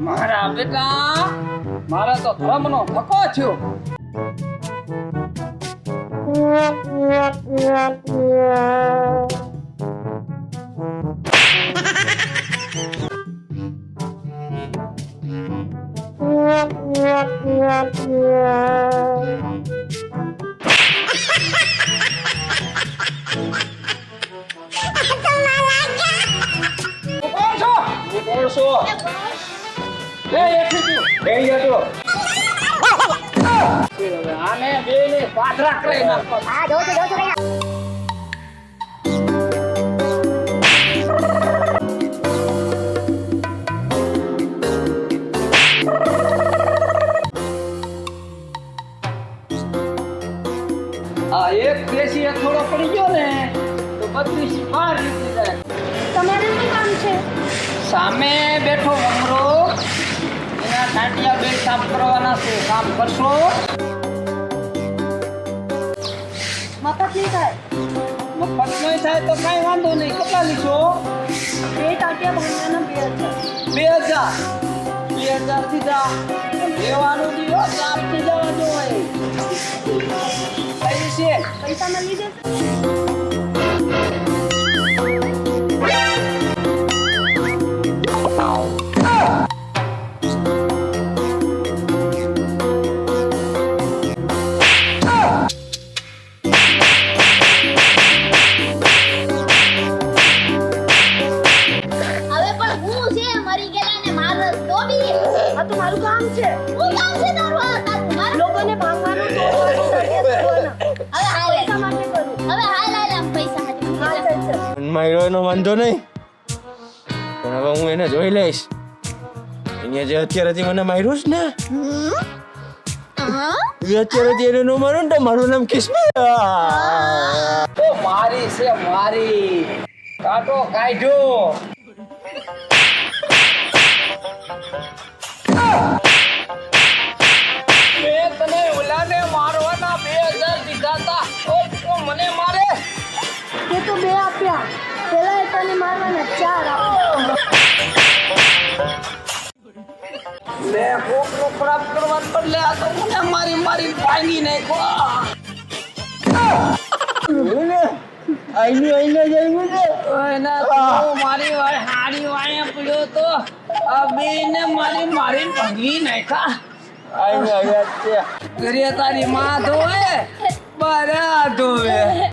મારા બેટા મારા તો ધર્મનો ધક્કો થયો. કોણ છો? લે એઠી બે હતો. આને બેને પાથરા કરી નાખો. હા જો છો આ એક દેશી થોડો પડી ગયો ને તો બધી બહાર નીકળી જાય. તમારે શું કામ છે? સામે બેઠો ઉમરો એના ટાંટિયા બે સાફ કરવાના છે. કામ કરશો? મફત નહીં થાય. મફત નહીં થાય તો કાંઈ વાંધો નહીં. કેટલા લીધો? 2 ટાટિયા ભાંગવાના 2000. 2000 દીધા. લેવાનું દિવસ આપતી જવા જોઈએ. કઈ છે? પૈસા મળી જશે. હવે પણ હું છે મરી ગયેલાને મારે તોડી. આ તો મારું કામ છે. હું કામ છે તારું? આ તારું મારું. લોકોને ભાંગવાનું તોડવાનું, ટાટિયા તોડવાના. હવે હાલ પૈસા માટે કરું. હવે હાલ આમ પૈસા હા હાથે. ચાલ ચાલ. માર્યોનો વાંધો નહીં, પણ હવે હું એને જોઈ લઈશ. અહીંયા જે અત્યારેથી મને માર્યું છે ને, એ અત્યારેથી એને ન મારું ને તો મારું નામ કિસ્મત. તો મારી છે મારી. કાંટો કાઢ્યો. મેં તને ઓલાને મારવાના 2000 દીધા તા. તો મને મારે. તે તો 2 આપ્યા. પેલા એકને મારવાના 4 આપ્યા. મેં કોકનો ખરાબ કરવા બદલે આ તો મને મારી મારી ભાંગી નાખ્યો. આઈને જઈવું છે. એના તો મારી હારી વાળે પડ્યો તો આ બેને મારી મારી ભાંગી નાખ્યા. આઈને આવ્યા છે. ઘરે તારી માં ધોવે બરા ધોવે.